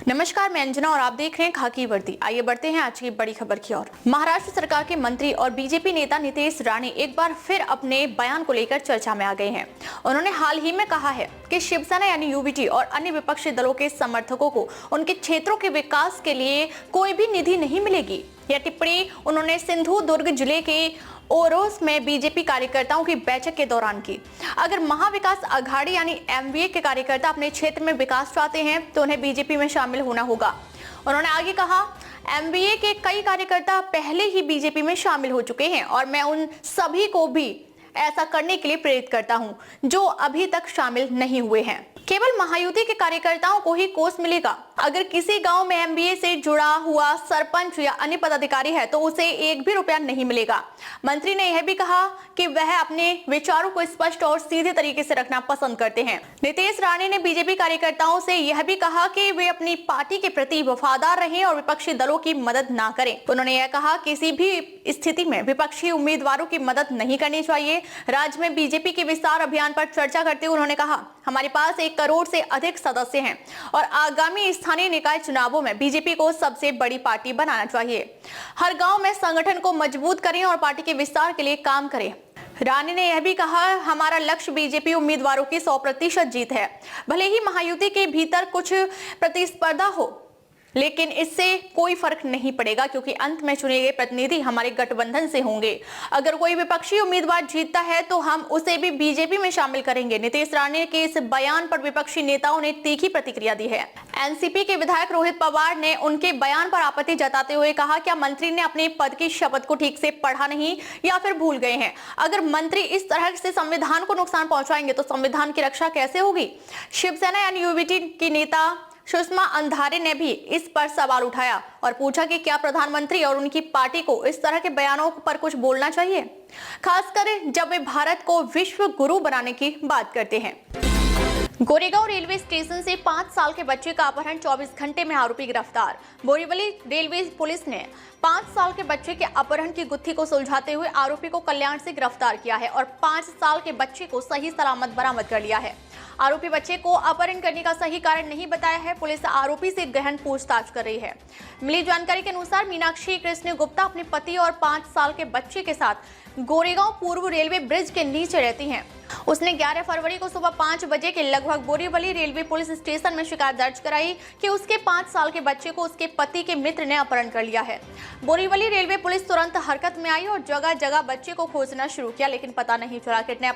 नमस्कार, मैं अंजना और आप देख रहे हैं खाकी वर्दी। आइए बढ़ते हैं आज की बड़ी खबर की ओर। महाराष्ट्र सरकार के मंत्री और बीजेपी नेता नितेश राणे एक बार फिर अपने बयान को लेकर चर्चा में आ गए हैं। उन्होंने हाल ही में कहा है कि शिवसेना यानी यूबीटी और अन्य विपक्षी दलों के समर्थकों को उनके क्षेत्रों के विकास के लिए कोई भी निधि नहीं मिलेगी। यह टिप्पणी उन्होंने सिंधुदुर्ग जिले के ओरोस में बीजेपी कार्यकर्ताओं की बैठक के दौरान की। अगर महाविकास अघाड़ी यानी एमवीए के कार्यकर्ता अपने क्षेत्र में विकास चाहते हैं तो उन्हें बीजेपी में शामिल होना होगा। उन्होंने आगे कहा, एमवीए के कई कार्यकर्ता पहले ही बीजेपी में शामिल हो चुके हैं और मैं उन सभी को भी ऐसा करने के लिए प्रेरित करता हूं जो अभी तक शामिल नहीं हुए हैं। केवल महायुति के कार्यकर्ताओं को ही कोष मिलेगा। अगर किसी गांव में एमबीए से जुड़ा हुआ सरपंच या अन्य पदाधिकारी है तो उसे एक भी रुपया नहीं मिलेगा। मंत्री ने यह भी कहा कि वह अपने विचारों को स्पष्ट और सीधे तरीके से रखना पसंद करते हैं। नितेश राणे ने बीजेपी कार्यकर्ताओं से यह भी कहा कि वे अपनी पार्टी के प्रति वफादार रहें और विपक्षी दलों की मदद ना करें। उन्होंने यह कहा, किसी भी स्थिति में विपक्षी उम्मीदवारों की मदद नहीं करनी चाहिए। राज्य में बीजेपी के विस्तार अभियान पर चर्चा करते हुए उन्होंने कहा, हमारे पास 1 करोड़ से अधिक सदस्य हैं और आगामी स्थानीय निकाय चुनावों में बीजेपी को सबसे बड़ी पार्टी बनाना चाहिए। हर गांव में संगठन को मजबूत करें और पार्टी के विस्तार के लिए काम करें। राणे ने यह भी कहा, हमारा लक्ष्य बीजेपी उम्मीदवारों की 100% जीत है। भले ही महायुति के भीतर कुछ प्रतिस्पर्धा हो, लेकिन इससे कोई फर्क नहीं पड़ेगा क्योंकि अंत में चुने गए प्रतिनिधि हमारे गठबंधन से होंगे। अगर कोई विपक्षी उम्मीदवार जीतता है तो हम उसे भी बीजेपी में शामिल करेंगे। नितेश राणे के इस बयान पर विपक्षी नेताओं ने तीखी प्रतिक्रिया दी है। एनसीपी के विधायक रोहित पवार ने उनके बयान पर आपत्ति जताते हुए कहा, क्या मंत्री ने अपने पद की शपथ को ठीक से पढ़ा नहीं या फिर भूल गए हैं? अगर मंत्री इस तरह से संविधान को नुकसान पहुंचाएंगे तो संविधान की रक्षा कैसे होगी? शिवसेना यानी यूबीटी की नेता सुषमा अंधारे ने भी इस पर सवाल उठाया और पूछा कि क्या प्रधानमंत्री और उनकी पार्टी को इस तरह के बयानों पर कुछ बोलना चाहिए, खासकर जब वे भारत को विश्व गुरु बनाने की बात करते हैं। गोरेगांव रेलवे स्टेशन से 5 साल के बच्चे का अपहरण, 24 घंटे में आरोपी गिरफ्तार। बोरीवली रेलवे पुलिस ने 5 साल के बच्चे के अपहरण की गुत्थी को सुलझाते हुए आरोपी को कल्याण से गिरफ्तार किया है और 5 साल के बच्चे को सही सलामत बरामद कर लिया है। आरोपी बच्चे को अपहरण करने का सही कारण नहीं बताया है। पुलिस आरोपी से गहन पूछताछ कर रही है। मिली जानकारी के अनुसार मीनाक्षी कृष्ण गुप्ता अपने पति और 5 साल के बच्चे के साथ गोरेगांव पूर्व रेलवे ब्रिज के नीचे रहती हैं। उसने 11 फरवरी को सुबह 5 बजे के लगभग बोरीवली रेलवे पुलिस स्टेशन में शिकायत दर्ज कराई कि उसके 5 साल के बच्चे को उसके पति के मित्र ने अपहरण कर लिया है। बोरीवली रेलवे पुलिस तुरंत हरकत में आई और जगह जगह बच्चे को खोजना शुरू किया, लेकिन पता नहीं चला। किडनैपर